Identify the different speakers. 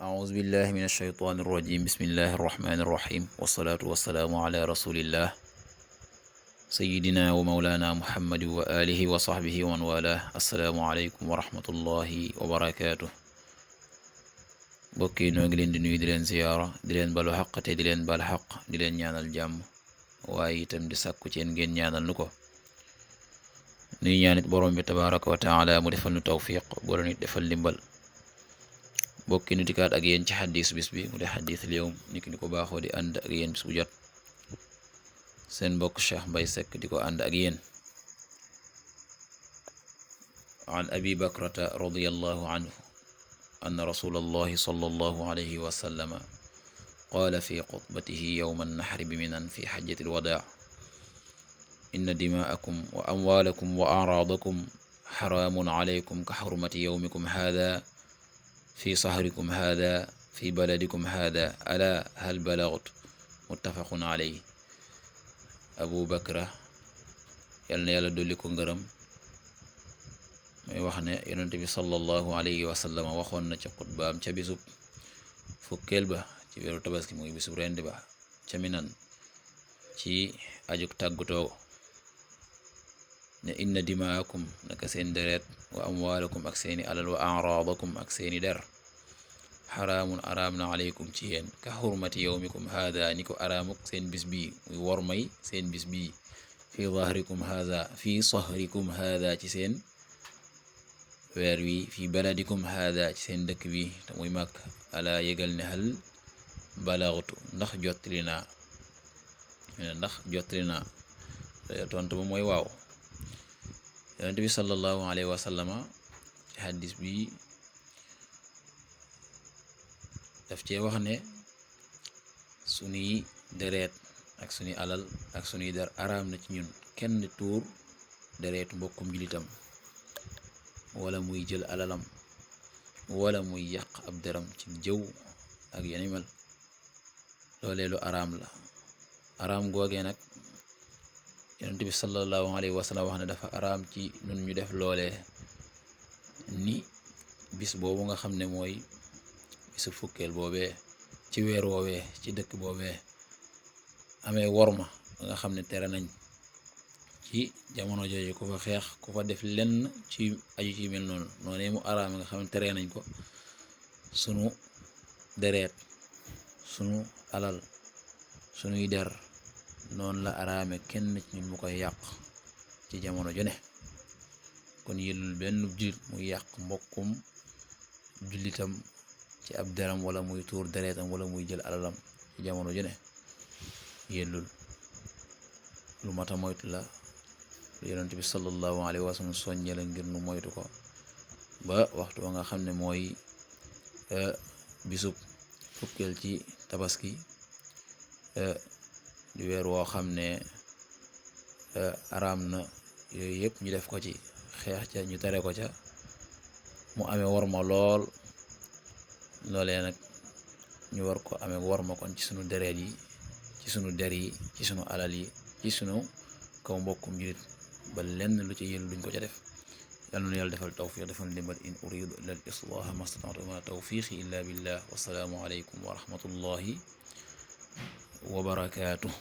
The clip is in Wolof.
Speaker 1: أعوذ بالله من الشيطان الرجيم بسم الله الرحمن الرحيم والصلاة والسلام على رسول الله سيدنا ومولانا محمد وآله وصحبه ومن والاه السلام عليكم ورحمة الله وبركاته bokki noo ngi leen di nuyu di leen ziyaara di leen balu xaq te di leen bal xaq di leen ñaanal jàmm waaye itam di sàkku ci yéen ngeen ñaanal nu ko nuy ñaanit borom bi tabaraka wa taala mu defal nu tawfiq boole nit defal ndimbal bokki nu dikkaat ak yéen ci xadis bis bi mu de xadisul yawm niki ni ko baaxoo di ànd ak yéen bis bu jot seen mbokk Cheikh Mbaye Seck di ko ànd ak yéen an abi bakrata radiyallahu anhu أن رسول الله صلى الله عليه وسلم قال في خطبته يوم النحر بمنى في حجة الوداع إن دماءكم وأموالكم وأعراضكم حرام عليكم كحرمة يومكم هذا في صهركم هذا في بلدكم هذا ألا هل بلغت متفق عليه أبو بكر يلا dolli ko ngërëm may wax ne yonent bi sallallahu alayhi wa sallam waxoon na ca xutbaam ca bisub fukkeel ba ci weeru tabaski muy bisub rendi ba ca Minan ci ajuk tàggutoo ne inna dimaakum naka seen deret wa amwaalakum ak seeni alal wa araadakum ak seeni der xaraamun araam na aleykum ci yéen ka xurmati yawmikum haada ni ko araamuk seen bis bii muy wormay seen bis bii fi sahrikum haada ci seen weer wi fi baladikum haada ci seen dëkk bi te muy màkk ala yëgal ne hal balaghtu ndax jottali naa tontu ba mooy waaw yonent bi sallallahu alayhi wa sallama ci hadis bi daf cee wax ne sunuy deret ak sunuy alal ak sunuy der araam na ci ñun kenn tuur deretu mbokkum julitam wala muy jël alalam wala muy yàq ab deram ci jëw ak yenn mel loolee lu araam la araam googee nag yonent bi sallallahu alayhi wa sallam wax ne dafa araam ci nun ñu def loolee ni bis boobu nga xam ne mooy bisu fukkeel boobee ci weer woowee ci dëkk boobee amee worma nga xam ne tere nañ ci jamono jooju ku fa xeex ku fa def lenn ci aju ci mel noonu noonu mu araam nga xam ne tere nañ ko sunu dereet sunu alal sunuy der noonu la araame kenn ci ñun mu koy yàq ci jamono ju ne kon yëlul benn jullit muy yàq mbokkum jullitam ci ab deram wala muy tuur dereetam wala muy jël alalam ci jamono ju ne yëlul lu mata moytu la yonent bi sallallahu alayhi wa sallam soññe la ngir nu moytu ko ba waxtu wa nga xam ne mooy bisub fukkeel ci tabaski di weer woo xam ne araam na yooyu yëpp ñu def ko ci xeex ca ñu tere ko ca mu amee worma lool loolee nag ñu war ko amee worma kon ci sunu dereet yi ci sunu der yi ci sunu alal yi ci sunu kaw mbokkum julit ba lenn lu ci yéen luñ ko ca def yal na yàlla defal tawfiq defal ndimbal in uridu illa al islaha mastata'tu ma tawfiqi illa billah wassalaamu alaykum wa rahmatullahi wa barakatuh